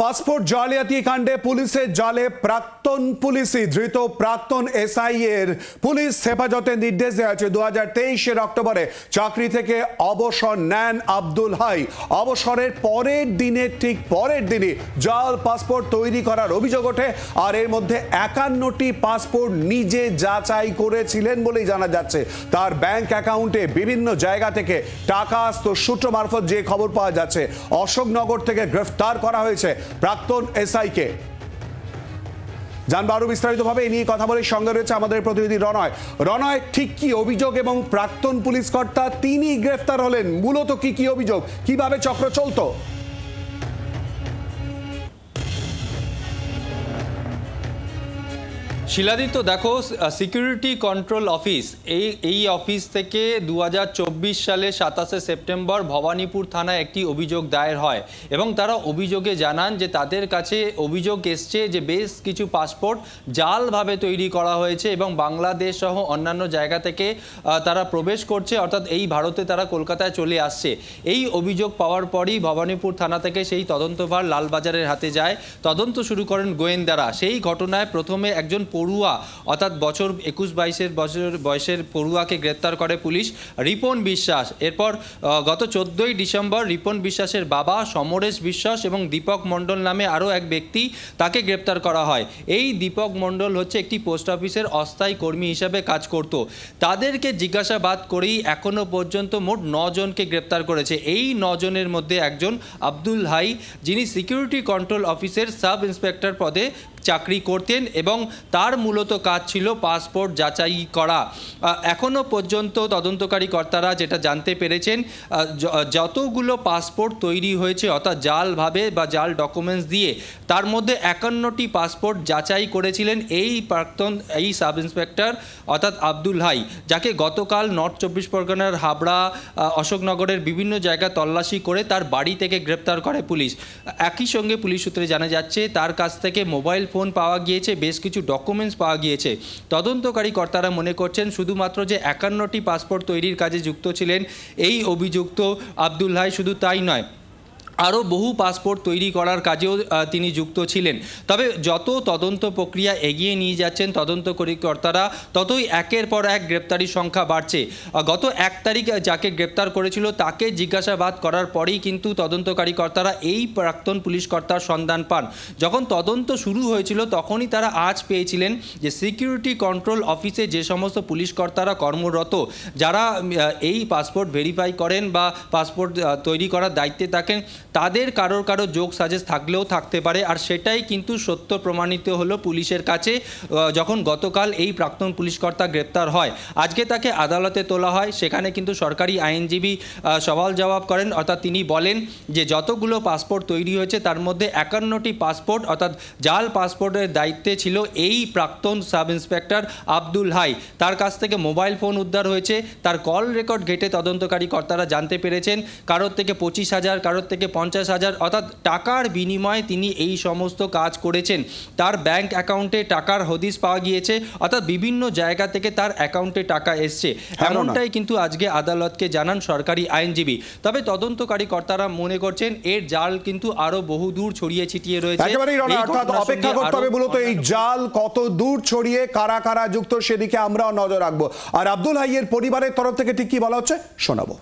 Passport জালিয়াতি কাণ্ডে পুলিশের জালে প্রাক্তন পুলিশই ধৃত প্রাক্তন এসআই এর পুলিশ হেফাজতে নির্দেশ দেওয়া হয়েছে। 2023 অক্টোবরে চাকরি থেকে অবসর নেন আব্দুল হাই। অবসরের পরের দিনে ঠিক পরের দিনই জাল পাসপোর্ট তৈরি করার অভিযোগ ওঠে, আর এর মধ্যে 51টি পাসপোর্ট নিজে যাচাই করেছিলেন বলেই জানা যাচ্ছে। তার ব্যাংক অ্যাকাউন্টে বিভিন্ন জায়গা থেকে টাকা আসতো সূত্র মারফত যে খবর পাওয়া যাচ্ছে। অশোকনগর থেকে গ্রেফতার করা হয়েছে প্রাক্তন এসআই কে। জানবো আরো বিস্তারিতভাবে এই নিয়ে কথা বলে সঙ্গে রয়েছে আমাদের প্রতিনিধি রণয়। রণয়, ঠিক কি অভিযোগ এবং প্রাক্তন পুলিশ কর্তা তিনি গ্রেফতার হলেন, মূলত কি অভিযোগ, কিভাবে চক্র চলতো? শিলাদিত্য, দেখো, সিকিউরিটি কন্ট্রোল অফিস এই অফিস থেকে 2024 সালে 27শে সেপ্টেম্বর ভবানীপুর থানায় একটি অভিযোগ দায়ের হয় এবং তারা অভিযোগে জানান যে তাদের কাছে অভিযোগ এসছে যে বেশ কিছু পাসপোর্ট জালভাবে তৈরি করা হয়েছে এবং বাংলাদেশ সহ অন্যান্য জায়গা থেকে তারা প্রবেশ করছে, অর্থাৎ এই ভারতে তারা কলকাতায় চলে আসছে। এই অভিযোগ পাওয়ার পরই ভবানীপুর থানা থেকে সেই তদন্তভার লালবাজারের হাতে যায়। তদন্ত শুরু করেন গোয়েন্দারা। সেই ঘটনায় প্রথমে একজন পড়ুয়া, অর্থাৎ 21-22 বছর বয়সের পড়ুয়াকে গ্রেপ্তার করে পুলিশ, রিপন বিশ্বাস। এরপর গত 14ই ডিসেম্বর রিপন বিশ্বাসের বাবা সমরেশ বিশ্বাস এবং দীপক মণ্ডল নামে আরও এক ব্যক্তি, তাকে গ্রেপ্তার করা হয়। এই দীপক মণ্ডল হচ্ছে একটি পোস্ট অফিসের অস্থায়ী কর্মী হিসাবে কাজ করত। তাদেরকে জিজ্ঞাসাবাদ করেই এখনও পর্যন্ত মোট 9 জনকে গ্রেপ্তার করেছে। এই 9 জনের মধ্যে একজন আব্দুল হাই, যিনি সিকিউরিটি কন্ট্রোল অফিসের সাব ইন্সপেক্টর পদে চাকরি করতেন এবং তার মূলত কাজ ছিল পাসপোর্ট যাচাই করা। এখনও পর্যন্ত তদন্তকারী কর্তারা যেটা জানতে পেরেছেন, যতগুলো পাসপোর্ট তৈরি হয়েছে অর্থাৎ জালভাবে বা জাল ডকুমেন্টস দিয়ে, তার মধ্যে 51টি পাসপোর্ট যাচাই করেছিলেন এই সাব ইন্সপেক্টর অর্থাৎ আব্দুল হাই, যাকে গতকাল নর্থ 24 পরগনার হাবড়া, অশোকনগরের বিভিন্ন জায়গায় তল্লাশি করে তার বাড়ি থেকে গ্রেপ্তার করে পুলিশ। একই সঙ্গে পুলিশ সূত্রে জানা যাচ্ছে তার কাছ থেকে মোবাইল ফোন পাওয়া গিয়েছে, বেশ কিছু ডকুমেন্টস পাওয়া গিয়েছে। তদন্তকারী কর্তারা মনে করছেন শুধুমাত্র যে 51টি পাসপোর্ট তৈরির কাজে যুক্ত ছিলেন এই অভিযুক্ত আব্দুল হাই, শুধু তাই নয়, আরও বহু পাসপোর্ট তৈরি করার কাজেও তিনি যুক্ত ছিলেন। তবে যত তদন্ত প্রক্রিয়া এগিয়ে নিয়ে যাচ্ছেন তদন্তকারী কর্তারা, ততই একের পর এক গ্রেপ্তারির সংখ্যা বাড়ছে। গত 1 তারিখ যাকে গ্রেপ্তার করেছিল তাকে জিজ্ঞাসাবাদ করার পরেই কিন্তু তদন্তকারী কর্তারা এই প্রাক্তন পুলিশ কর্তার সন্ধান পান। যখন তদন্ত শুরু হয়েছিল তখনই তারা আজ পেয়েছিলেন যে সিকিউরিটি কন্ট্রোল অফিসে যে সমস্ত পুলিশ কর্তারা কর্মরত, যারা এই পাসপোর্ট ভেরিফাই করেন বা পাসপোর্ট তৈরি করার দায়িত্বে থাকেন, তাদের কারোর যোগ সাজেশ থাকলেও থাকতে পারে। আর সেটাই কিন্তু সত্য প্রমাণিত হলো পুলিশের কাছে যখন গতকাল এই প্রাক্তন পুলিশ কর্তা গ্রেপ্তার হয়। আজকে তাকে আদালতে তোলা হয়, সেখানে কিন্তু সরকারি আইনজীবী সওয়াল জবাব করেন, অর্থাৎ তিনি বলেন যে যতগুলো পাসপোর্ট তৈরি হয়েছে তার মধ্যে 51টি পাসপোর্ট অর্থাৎ জাল পাসপোর্টের দায়িত্বে ছিল এই প্রাক্তন সাব ইন্সপেক্টর আব্দুল হাই। তার কাছ থেকে মোবাইল ফোন উদ্ধার হয়েছে, তার কল রেকর্ড ঘেটে তদন্তকারী কর্তারা জানতে পেরেছেন কারোর থেকে 25,000, কারোর থেকে 50,000 অর্থাৎ টাকার বিনিময়ে তিনি এই সমস্ত কাজ করেছেন। তার ব্যাংক অ্যাকাউন্টে টাকার হদিস পাওয়া গিয়েছে, অর্থাৎ বিভিন্ন জায়গা থেকে তার অ্যাকাউন্টে টাকা এসছে। এমনটাই কিন্তু আজকে আদালতকে জানান সরকারি আইনজীবী। তবে তদন্তকারী কর্তারা মনে করছেন এর জাল কিন্তু আরো বহু দূর ছড়িয়ে ছিটিয়ে রয়েছে। অর্থাৎ অপেক্ষা করতে হবে মূলত এই জাল কত দূর ছড়িয়ে কারা কারা যুক্ত সেদিকে আমরাও নজর রাখবো। আর আব্দুল হাইয়ের পরিবারের তরফ থেকে ঠিক কি বলা হচ্ছে শোনাবো।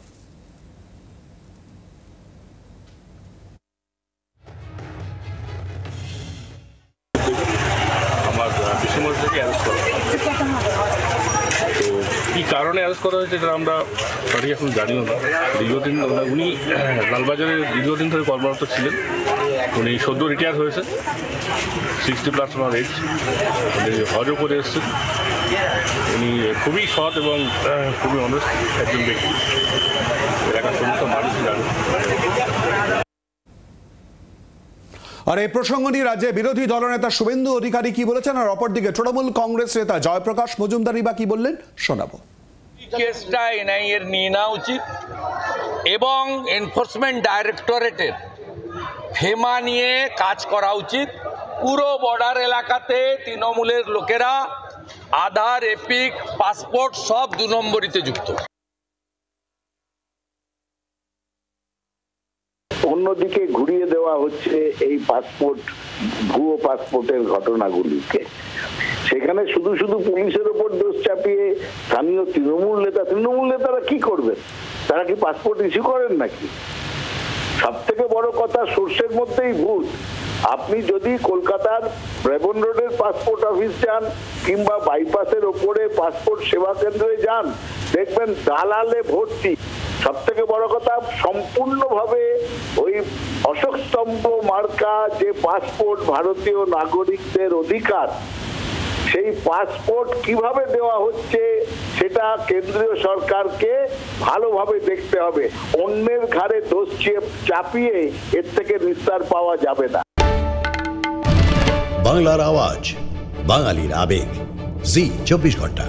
কি কারণে অ্যারেস্ট করা হয়েছে এটা আমরা সঠিক এখন জানিও না। দীর্ঘদিন উনি লালবাজারে দীর্ঘদিন ধরে কর্মরত ছিলেন। উনি সদ্য রিটায়ার হয়েছে, 60+ ওনার এজ। উনি হজও করে এসছেন। উনি খুবই সৎ এবং খুবই অনেস্ট একজন ব্যক্তি, এলাকার সমস্ত মানুষই জানে। আর এই প্রসঙ্গ নিয়ে রাজ্যে বিরোধী দলনেতা শুভেন্দু অধিকারী কি বলেছেন, আর অপরদিকে তৃণমূল কংগ্রেস নেতা জয়প্রকাশ মজুমদারি বা কি বললেন শোনাবো। কেসটা এনআইএ এর নিয়ে নেওয়া উচিত এবং এনফোর্সমেন্ট ডাইরেক্টরেটের ফেমা নিয়ে কাজ করা উচিত। পুরো বর্ডার এলাকাতে তৃণমূলের লোকেরা আধার, এপিক, পাসপোর্ট সব 2 নম্বরিতে যুক্ত। অন্যদিকে ঘুরিয়ে দেওয়া হচ্ছে এই পাসপোর্ট, ভুয়ো পাসপোর্টের ঘটনাগুলিকে। সেখানে শুধু শুধু পুলিশের ওপর দোষ চাপিয়ে স্থানীয় তৃণমূল নেতারা কি করবেন? তারা কি পাসপোর্ট ইস্যু করেন নাকি? সব থেকে বড় কথা, সোর্সের মধ্যেই ভূত। আপনি যদি কলকাতার ব্রেবন রোডের পাসপোর্ট অফিস যান কিংবা বাইপাসের ওপরে পাসপোর্ট সেবা কেন্দ্রে যান, দেখবেন দালালে ভর্তি। সব থেকে বড় কথা, সম্পূর্ণভাবে ওই অশোক স্তম্ভ মার্কা যে পাসপোর্ট ভারতীয় নাগরিকদের অধিকার, সেই পাসপোর্ট কিভাবে দেওয়া হচ্ছে সেটা কেন্দ্রীয় সরকারকে ভালোভাবে দেখতে হবে। অন্যের ঘাড়ে দোষ চাপিয়ে এর থেকে নিস্তার পাওয়া যাবে না। বাংলার আওয়াজ, বাঙালির আবেগ, জি 24 ঘন্টা।